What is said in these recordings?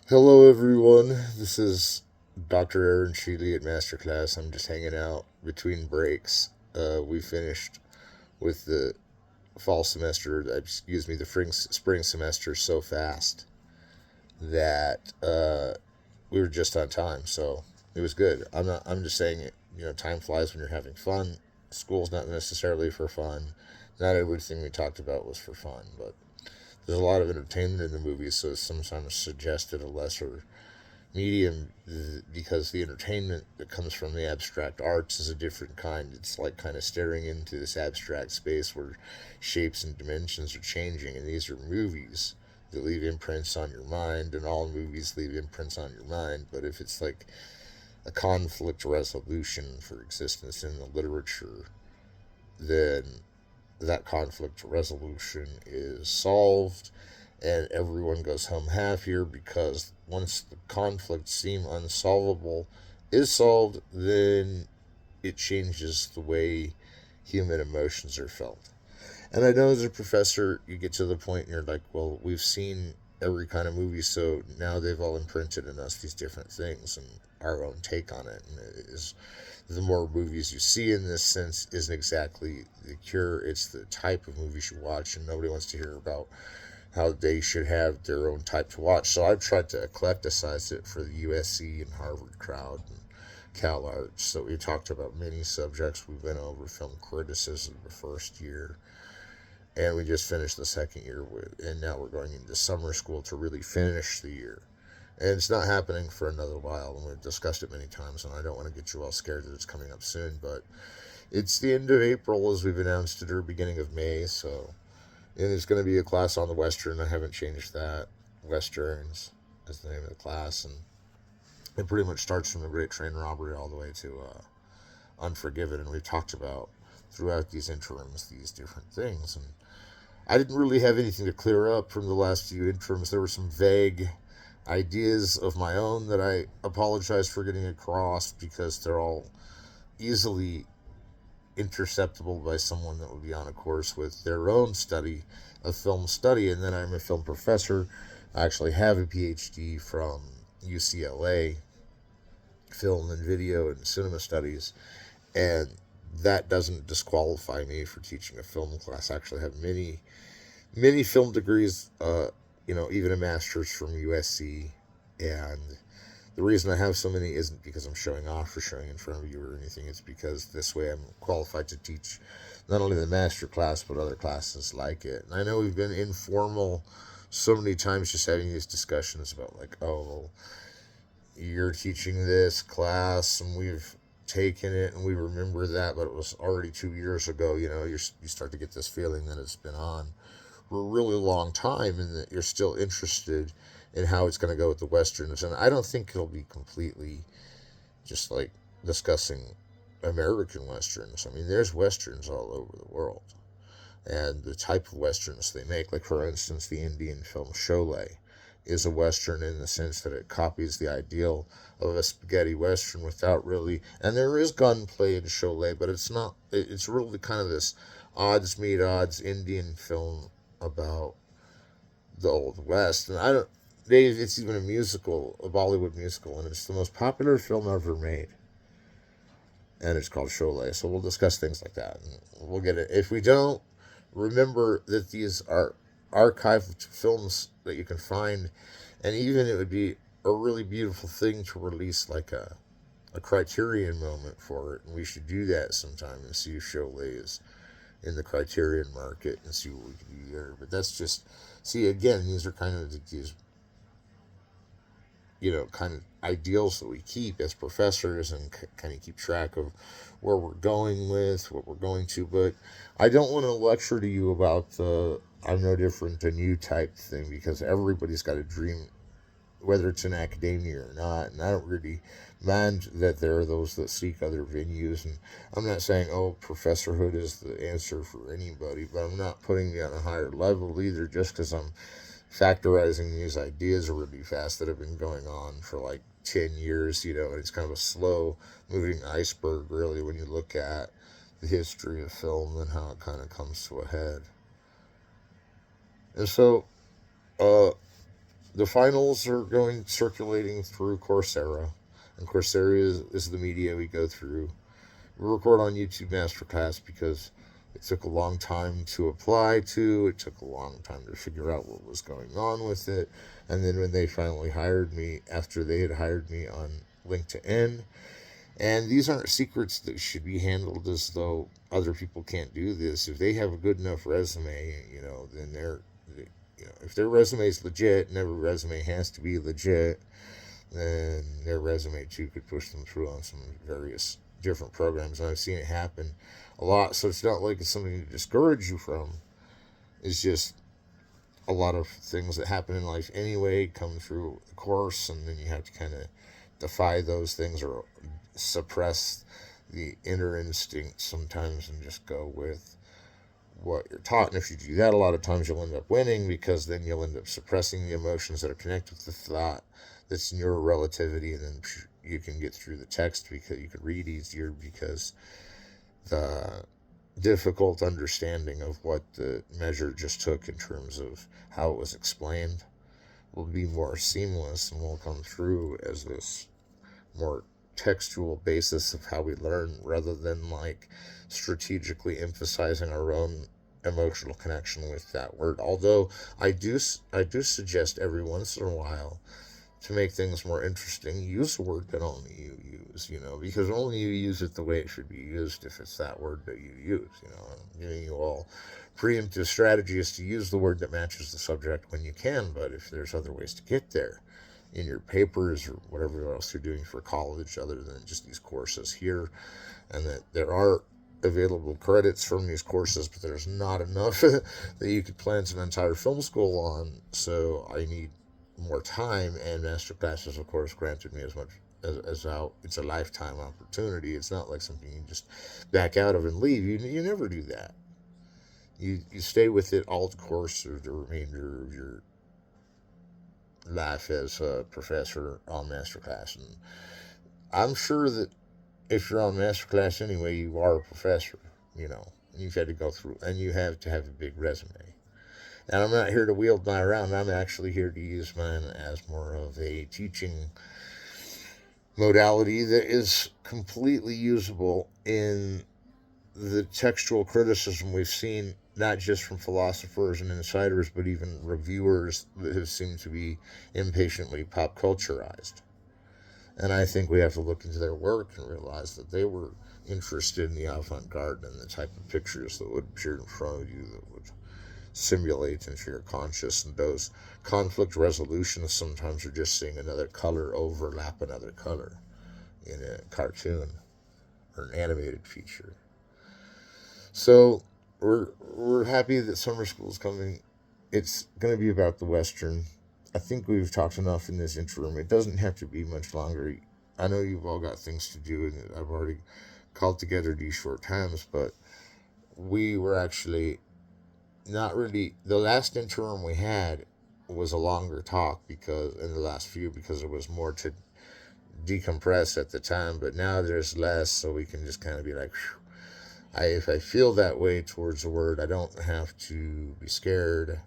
Hello, everyone. This is Dr. Aaron Sheley at Masterclass. I'm just hanging out between breaks. We finished with the fall semester, excuse me, the spring semester so fast that we were just on time. So it was good. I'm just saying it. Time flies when you're having fun. School's not necessarily for fun. Not everything we talked about was for fun, but there's a lot of entertainment in the movies, so it's sometimes suggested a lesser medium because the entertainment that comes from the abstract arts is a different kind. It's like kind of staring into this abstract space where shapes and dimensions are changing, and these are movies that leave imprints on your mind, and all movies leave imprints on your mind. But if it's like a conflict resolution for existence in the literature, then that conflict resolution is solved and everyone goes home happier because once the conflict seem unsolvable is solved, then it changes the way human emotions are felt. And I know as a professor, you get to the point and you're like, well, we've seen every kind of movie, so now they've all imprinted in us these different things and our own take on it. And it is the more movies you see in this sense isn't exactly the cure. It's the type of movies you watch, and nobody wants to hear about how they should have their own type to watch. So I've tried to eclecticize it for the USC and Harvard crowd and Calarts. So we talked about many subjects. We went over film criticism the first year, and we just finished the second year with, and now we're going into summer school to really finish the year. And it's not happening for another while, and we've discussed it many times, and I don't want to get you all scared that it's coming up soon, but it's the end of April as we've announced it, or beginning of May, so and it's going to be a class on the Western. I haven't changed that. Westerns is the name of the class, and it pretty much starts from the Great Train Robbery all the way to Unforgiven, and we've talked about throughout these interims these different things, and I didn't really have anything to clear up from the last few interims. There were some vague ideas of my own that I apologize for getting across because they're all easily interceptable by someone that would be on a course with their own study of film study. And then I'm a film professor. I actually have a PhD from UCLA, film and video and cinema studies, and that doesn't disqualify me for teaching a film class. I actually have many film degrees, even a master's from USC. And the reason I have so many isn't because I'm showing off or showing in front of you or anything. It's because this way I'm qualified to teach not only the master class, but other classes like it. And I know we've been informal so many times just having these discussions about, like, oh, you're teaching this class and we've taken it and we remember that, but it was already 2 years ago. You start to get this feeling that it's been on for a really long time and that you're still interested in how it's going to go with the westerns. And I don't think it'll be completely just like discussing American westerns. I mean, there's westerns all over the world, and the type of westerns they make, like for instance the Indian film Sheley, is a western in the sense that it copies the ideal of a spaghetti western without really, and there is gunplay in Sheley, but it's not, it's really kind of this odds meet odds Indian film about the old west. And I don't, it's even a musical, a Bollywood musical, and it's the most popular film ever made, and it's called Sholay. So we'll discuss things like that, and we'll get it. If we don't, remember that these are archived films that you can find, and even it would be a really beautiful thing to release like a Criterion moment for it, and we should do that sometime and see if Sholay is in the Criterion market and see what we can do there. But that's just, see, again, these are kind of these kind of ideals that we keep as professors and kind of keep track of where we're going with what we're going to. But I don't want to lecture to you about the I'm no different than you type thing, because everybody's got a dream, whether it's in academia or not. And I don't really mind that there are those that seek other venues. And I'm not saying, oh, professorhood is the answer for anybody, but I'm not putting me on a higher level either just because I'm factorizing these ideas really fast that have been going on for like 10 years, and it's kind of a slow moving iceberg, really, when you look at the history of film and how it kind of comes to a head. And so, uh, the finals are going circulating through Coursera, and Coursera is the media we go through. We record on YouTube Masterclass because it took a long time to apply to. It took a long time to figure out what was going on with it. And then when they finally hired me, after they had hired me on LinkedIn, and these aren't secrets that should be handled as though other people can't do this. If they have a good enough resume, then if their resume is legit, and every resume has to be legit, then their resume too could push them through on some various different programs. And I've seen it happen a lot. So it's not like it's something to discourage you from. It's just a lot of things that happen in life anyway come through the course, and then you have to kind of defy those things or suppress the inner instinct sometimes and just go with what you're taught. And if you do that, a lot of times you'll end up winning, because then you'll end up suppressing the emotions that are connected with the thought that's in your relativity, and then you can get through the text because you can read easier, because the difficult understanding of what the measure just took in terms of how it was explained will be more seamless and will come through as this more textual basis of how we learn, rather than like strategically emphasizing our own emotional connection with that word. Although I do suggest every once in a while, to make things more interesting, use a word that only you use, because only you use it the way it should be used if it's that word that you use. I'm giving you all preemptive strategies to use the word that matches the subject when you can, but if there's other ways to get there in your papers or whatever else you're doing for college other than just these courses here, and that there are available credits from these courses, but there's not enough that you could plant an entire film school on. So I need more time, and Masterclass has, of course, granted me as much as how it's a lifetime opportunity. It's not like something you just back out of and leave. You never do that. You stay with it all the course or the remainder of your life as a professor on Masterclass. And I'm sure that if you're on Masterclass anyway, you are a professor, and you've had to go through, and you have to have a big resume. And I'm not here to wield mine around. I'm actually here to use mine as more of a teaching modality that is completely usable in the textual criticism we've seen, not just from philosophers and insiders, but even reviewers that have seemed to be impatiently pop culturized. And I think we have to look into their work and realize that they were interested in the avant garde and the type of pictures that would appear in front of you that would simulate into your conscious. And those conflict resolutions sometimes are just seeing another color overlap another color in a cartoon or an animated feature. So we're happy that summer school is coming. It's going to be about the Western. I think we've talked enough in this interim. It doesn't have to be much longer. I know you've all got things to do, and I've already called together these short times, but we were actually not really. The last interim we had was a longer talk, because in the last few, because there was more to decompress at the time, but now there's less, so we can just kind of be like, whew. If I feel that way towards a word, I don't have to be scared.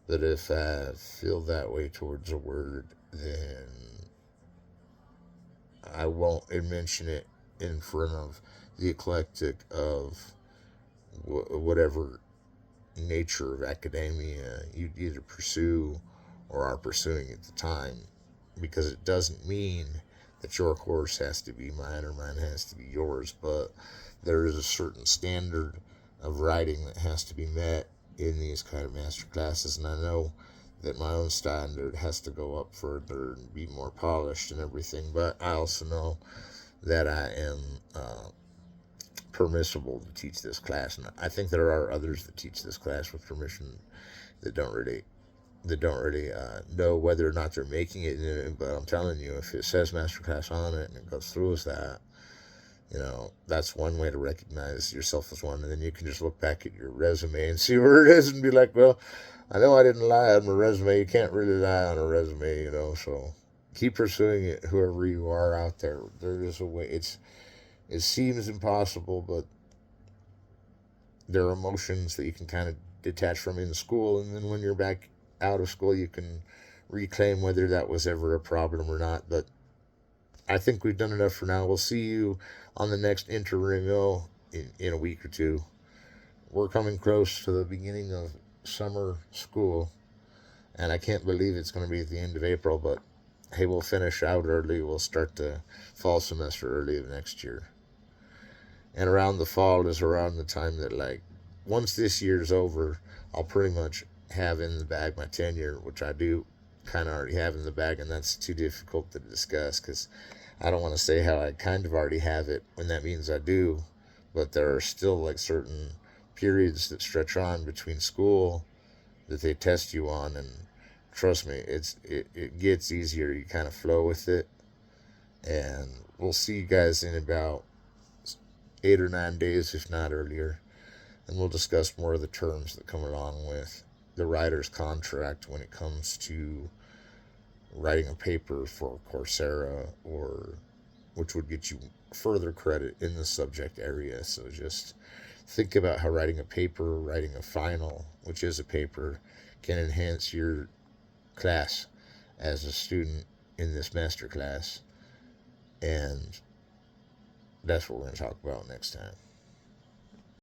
But if I feel that way towards a word, then I won't mention it in front of the eclectic of whatever nature of academia you'd either pursue or are pursuing at the time, because it doesn't mean that your course has to be mine or mine has to be yours, but there is a certain standard of writing that has to be met in these kind of master classes. And I know that my own standard has to go up further and be more polished and everything, but I also know that I am permissible to teach this class, and I think there are others that teach this class with permission that don't really know whether or not they're making it. But I'm telling you, if it says masterclass on it and it goes through as that, that's one way to recognize yourself as one. And then you can just look back at your resume and see where it is and be like, well, I know I didn't lie on my resume. You can't really lie on a resume, so keep pursuing it, whoever you are out there. There is a way. It seems impossible, but there are emotions that you can kind of detach from in school, and then when you're back out of school, you can reclaim whether that was ever a problem or not. But I think we've done enough for now. We'll see you on the next interim in a week or two. We're coming close to the beginning of summer school, and I can't believe it's going to be at the end of April, but hey, we'll finish out early. We'll start the fall semester early of next year. And around the fall is around the time that, like, once this year's over, I'll pretty much have in the bag my tenure, which I do kind of already have in the bag, and that's too difficult to discuss because I don't want to say how I kind of already have it when that means I do, but there are still like certain periods that stretch on between school that they test you on, and trust me, it gets easier. You kind of flow with it, and we'll see you guys in about 8 or 9 days, if not earlier, and we'll discuss more of the terms that come along with the writer's contract when it comes to writing a paper for Coursera, or which would get you further credit in the subject area. So just think about how writing a paper, writing a final, which is a paper, can enhance your class as a student in this masterclass. And that's what we're going to talk about next time.